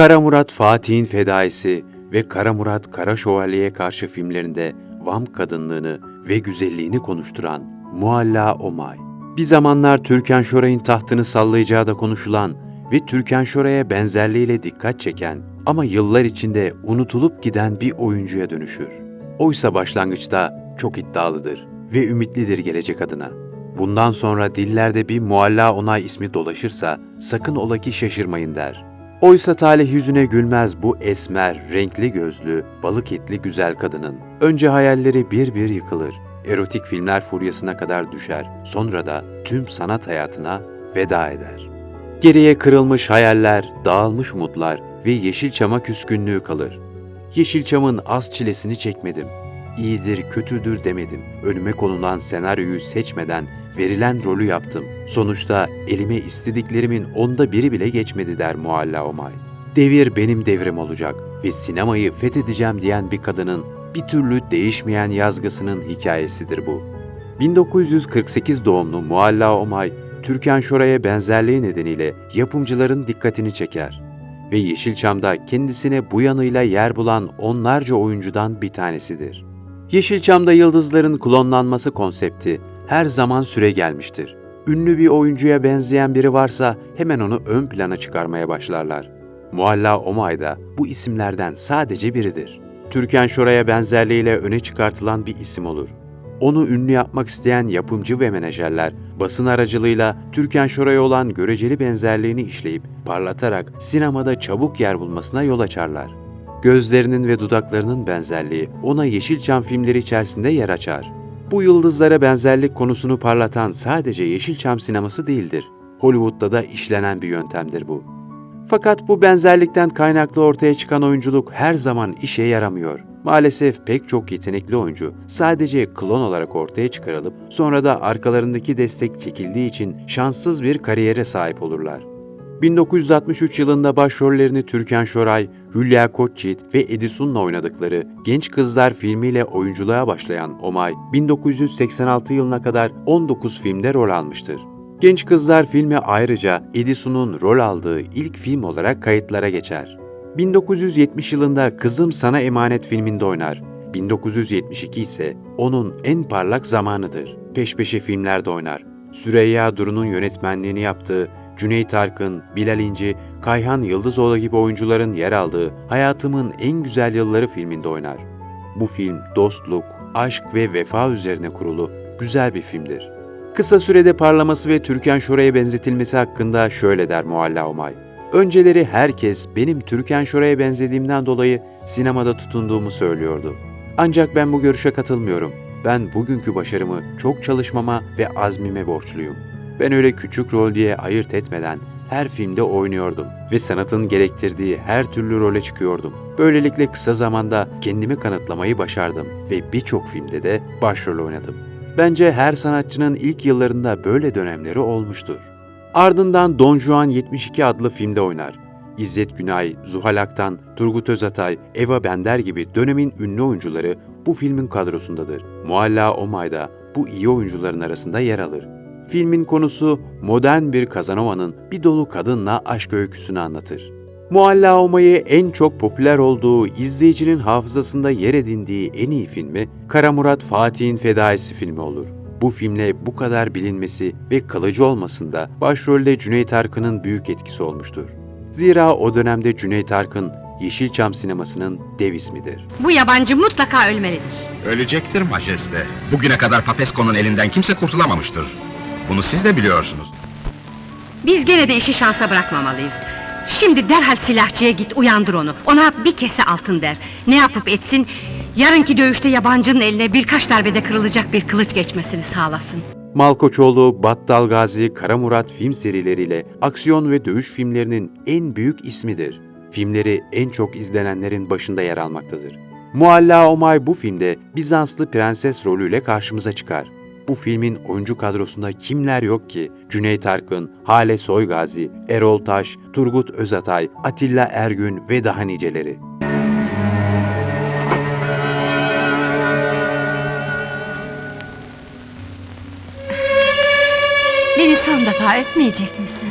Kara Murat Fatih'in Fedaisi ve Kara Murat Kara Şövalye'ye karşı filmlerinde Vam kadınlığını ve güzelliğini konuşturan Mualla Omay. Bir zamanlar Türkan Şoray'ın tahtını sallayacağı da konuşulan ve Türkan Şoray'a benzerliğiyle dikkat çeken ama yıllar içinde unutulup giden bir oyuncuya dönüşür. Oysa başlangıçta çok iddialıdır ve ümitlidir gelecek adına. Bundan sonra dillerde bir Mualla Onay ismi dolaşırsa sakın ola ki şaşırmayın der. Oysa talih yüzüne gülmez bu esmer, renkli gözlü, balık etli güzel kadının. Önce hayalleri bir bir yıkılır, erotik filmler furyasına kadar düşer, sonra da tüm sanat hayatına veda eder. Geriye kırılmış hayaller, dağılmış umutlar ve Yeşilçam'a küskünlüğü kalır. Yeşilçam'ın az çilesini çekmedim. İyidir, kötüdür demedim. Önüme konulan senaryoyu seçmeden verilen rolü yaptım. Sonuçta elime istediklerimin 1/10 bile geçmedi der Mualla Omay. Devir benim devrim olacak ve sinemayı fethedeceğim diyen bir kadının bir türlü değişmeyen yazgısının hikayesidir bu. 1948 doğumlu Mualla Omay, Türkan Şoray'a benzerliği nedeniyle yapımcıların dikkatini çeker ve Yeşilçam'da kendisine bu yanıyla yer bulan onlarca oyuncudan bir tanesidir. Yeşilçam'da yıldızların klonlanması konsepti her zaman süregelmiştir. Ünlü bir oyuncuya benzeyen biri varsa hemen onu ön plana çıkarmaya başlarlar. Mualla Omay da bu isimlerden sadece biridir. Türkan Şoray'a benzerliğiyle öne çıkartılan bir isim olur. Onu ünlü yapmak isteyen yapımcı ve menajerler basın aracılığıyla Türkan Şoray'a olan göreceli benzerliğini işleyip parlatarak sinemada çabuk yer bulmasına yol açarlar. Gözlerinin ve dudaklarının benzerliği ona Yeşilçam filmleri içerisinde yer açar. Bu yıldızlara benzerlik konusunu parlatan sadece Yeşilçam sineması değildir. Hollywood'da da işlenen bir yöntemdir bu. Fakat bu benzerlikten kaynaklı ortaya çıkan oyunculuk her zaman işe yaramıyor. Maalesef pek çok yetenekli oyuncu sadece klon olarak ortaya çıkarılıp sonra da arkalarındaki destek çekildiği için şanssız bir kariyere sahip olurlar. 1963 yılında başrollerini Türkan Şoray, Hülya Koçyiğit ve Edisun'la oynadıkları Genç Kızlar filmiyle oyunculuğa başlayan Omay, 1986 yılına kadar 19 filmde rol almıştır. Genç Kızlar filmi ayrıca Edisun'un rol aldığı ilk film olarak kayıtlara geçer. 1970 yılında Kızım Sana Emanet filminde oynar. 1972 ise onun en parlak zamanıdır. Peş peşe filmlerde oynar. Süreyya Duru'nun yönetmenliğini yaptığı Cüneyt Arkın, Bilal İnci, Kayhan Yıldızoğlu gibi oyuncuların yer aldığı Hayatımın En Güzel Yılları filminde oynar. Bu film dostluk, aşk ve vefa üzerine kurulu güzel bir filmdir. Kısa sürede parlaması ve Türkan Şoray'a benzetilmesi hakkında şöyle der Mualla Omay. Önceleri herkes benim Türkan Şoray'a benzediğimden dolayı sinemada tutunduğumu söylüyordu. Ancak ben bu görüşe katılmıyorum. Ben bugünkü başarımı çok çalışmama ve azmime borçluyum. Ben öyle küçük rol diye ayırt etmeden her filmde oynuyordum ve sanatın gerektirdiği her türlü role çıkıyordum. Böylelikle kısa zamanda kendimi kanıtlamayı başardım ve birçok filmde de başrol oynadım. Bence her sanatçının ilk yıllarında böyle dönemleri olmuştur. Ardından Don Juan 72 adlı filmde oynar. İzzet Günay, Zuhal Aktan, Turgut Özatay, Eva Bender gibi dönemin ünlü oyuncuları bu filmin kadrosundadır. Mualla Omay da bu iyi oyuncuların arasında yer alır. Filmin konusu modern bir Casanova'nın bir dolu kadınla aşk öyküsünü anlatır. Mualla Omay'ı en çok popüler olduğu, izleyicinin hafızasında yer edindiği en iyi filmi Kara Murat Fatih'in Fedaisi filmi olur. Bu filmle bu kadar bilinmesi ve kalıcı olmasında başrolde Cüneyt Arkın'ın büyük etkisi olmuştur. Zira o dönemde Cüneyt Arkın, Yeşilçam sinemasının dev ismidir. Bu yabancı mutlaka ölmelidir. Ölecektir majeste. Bugüne kadar Papesco'nun elinden kimse kurtulamamıştır. Bunu siz de biliyorsunuz. Biz gene de işi şansa bırakmamalıyız. Şimdi derhal silahçıya git, uyandır onu. Ona bir kese altın ver. Ne yapıp etsin, yarınki dövüşte yabancının eline birkaç darbede kırılacak bir kılıç geçmesini sağlasın. Malkoçoğlu, Battal Gazi, Kara Murat film serileriyle aksiyon ve dövüş filmlerinin en büyük ismidir. Filmleri en çok izlenenlerin başında yer almaktadır. Mualla Omay bu filmde Bizanslı prenses rolüyle karşımıza çıkar. Bu filmin oyuncu kadrosunda kimler yok ki? Cüneyt Arkın, Hale Soygazi, Erol Taş, Turgut Özatay, Atilla Ergün ve daha niceleri. Beni son defa öpmeyecek misin?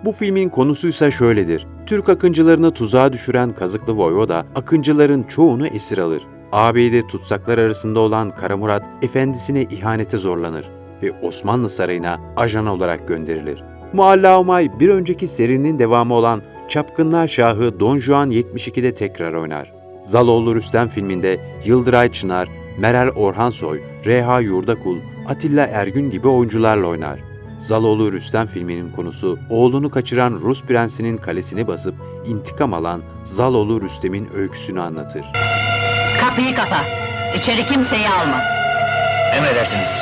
Bu filmin konusuysa şöyledir. Türk akıncılarını tuzağa düşüren Kazıklı Voyvoda, akıncıların çoğunu esir alır. Ağabeyde tutsaklar arasında olan Kara Murat, efendisine ihanete zorlanır ve Osmanlı Sarayı'na ajan olarak gönderilir. Mualla Omay, bir önceki serinin devamı olan Çapkınlar Şahı Don Juan 72'de tekrar oynar. Zaloğlu Rüstem filminde Yıldıray Çınar, Meral Orhansoy, Reha Yurdakul, Atilla Ergün gibi oyuncularla oynar. Zaloğlu Rüstem filminin konusu, oğlunu kaçıran Rus prensinin kalesini basıp intikam alan Zaloğlu Rüstem'in öyküsünü anlatır. Kapıyı kapa. İçeri kimseyi alma. Emredersiniz.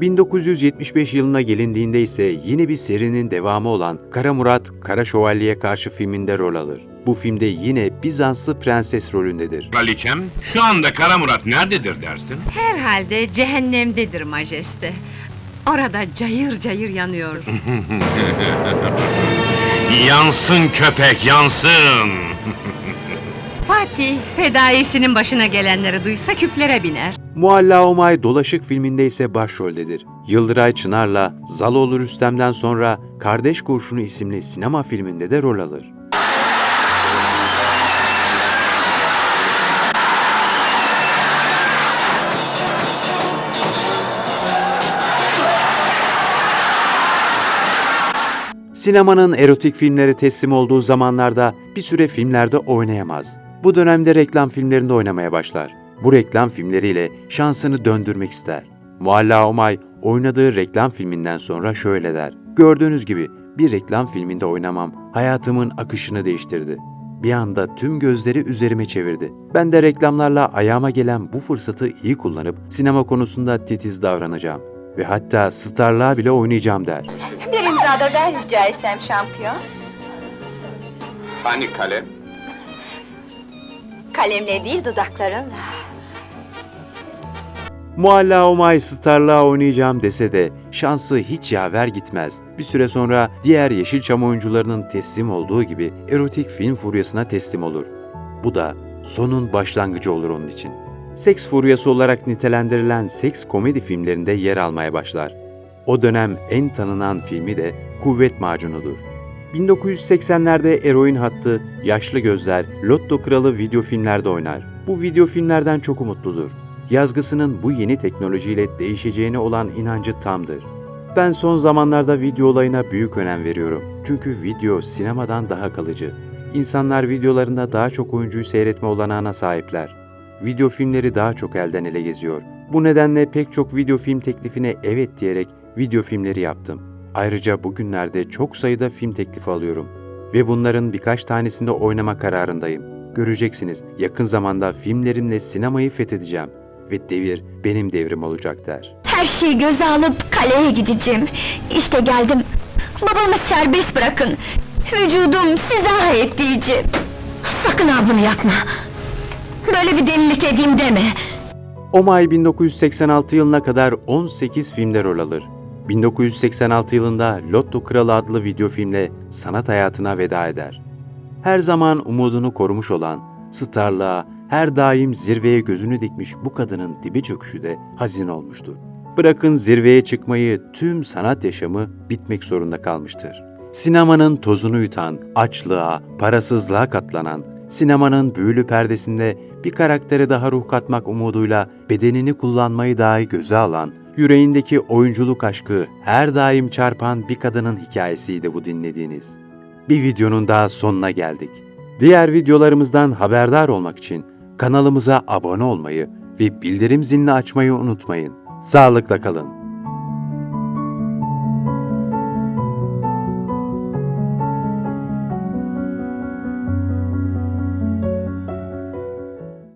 ...1975 yılına gelindiğinde ise yine bir serinin devamı olan Kara Murat, Kara Şövalye'ye karşı filminde rol alır. Bu filmde yine Bizanslı prenses rolündedir. Kraliçem, şu anda Kara Murat nerededir dersin? Herhalde cehennemdedir majeste. Orada cayır cayır yanıyor. Yansın köpek, yansın! Fatih, fedaisinin başına gelenleri duysa küplere biner. Mualla Omay Dolaşık filminde ise başroldedir. Yıldıray Çınar'la Zaloğlu Rüstem'den sonra Kardeş Kurşunu isimli sinema filminde de rol alır. Sinemanın erotik filmlere teslim olduğu zamanlarda bir süre filmlerde oynayamaz. Bu dönemde reklam filmlerinde oynamaya başlar. Bu reklam filmleriyle şansını döndürmek ister. Mualla Omay oynadığı reklam filminden sonra şöyle der: "Gördüğünüz gibi bir reklam filminde oynamam hayatımın akışını değiştirdi. Bir anda tüm gözleri üzerime çevirdi. Ben de reklamlarla ayağıma gelen bu fırsatı iyi kullanıp sinema konusunda titiz davranacağım. Ve hatta starlığa bile oynayacağım" der. Bir imza da ver rica etsem şampiyon. Hani kalem? Kalemle değil dudaklarınla. Mualla Omay starlığa oynayacağım dese de şansı hiç yaver gitmez. Bir süre sonra diğer Yeşilçam oyuncularının teslim olduğu gibi erotik film furyasına teslim olur. Bu da sonun başlangıcı olur onun için. Seks furyası olarak nitelendirilen seks komedi filmlerinde yer almaya başlar. O dönem en tanınan filmi de Kuvvet Macunu'dur. 1980'lerde eroin hattı, Yaşlı Gözler, Lotto Kralı video filmlerde oynar. Bu video filmlerden çok umutludur. Yazgısının bu yeni teknolojiyle değişeceğine olan inancı tamdır. Ben son zamanlarda video olayına büyük önem veriyorum. Çünkü video sinemadan daha kalıcı. İnsanlar videolarında daha çok oyuncuyu seyretme olanağına sahipler. Video filmleri daha çok elden ele geziyor. Bu nedenle pek çok video film teklifine evet diyerek video filmleri yaptım. Ayrıca bugünlerde çok sayıda film teklifi alıyorum. Ve bunların birkaç tanesinde oynama kararındayım. Göreceksiniz, yakın zamanda filmlerimle sinemayı fethedeceğim. Ve devir benim devrim olacak der. Her şeyi göze alıp kaleye gideceğim. İşte geldim. Babamı serbest bırakın. Vücudum size ait diyeceğim. Sakın ha bunu yapma. Böyle bir delilik edeyim deme. Omay 1986 yılına kadar 18 filmde rol alır. 1986 yılında Lotto Kralı adlı video filmle sanat hayatına veda eder. Her zaman umudunu korumuş olan, starlığa her daim zirveye gözünü dikmiş bu kadının dibi çöküşü de hazin olmuştur. Bırakın zirveye çıkmayı, tüm sanat yaşamı bitmek zorunda kalmıştır. Sinemanın tozunu yutan, açlığa, parasızlığa katlanan, sinemanın büyülü perdesinde bir karaktere daha ruh katmak umuduyla bedenini kullanmayı dahi göze alan, yüreğindeki oyunculuk aşkı her daim çarpan bir kadının hikayesiydi bu dinlediğiniz. Bir videonun daha sonuna geldik. Diğer videolarımızdan haberdar olmak için kanalımıza abone olmayı ve bildirim zilini açmayı unutmayın. Sağlıkla kalın.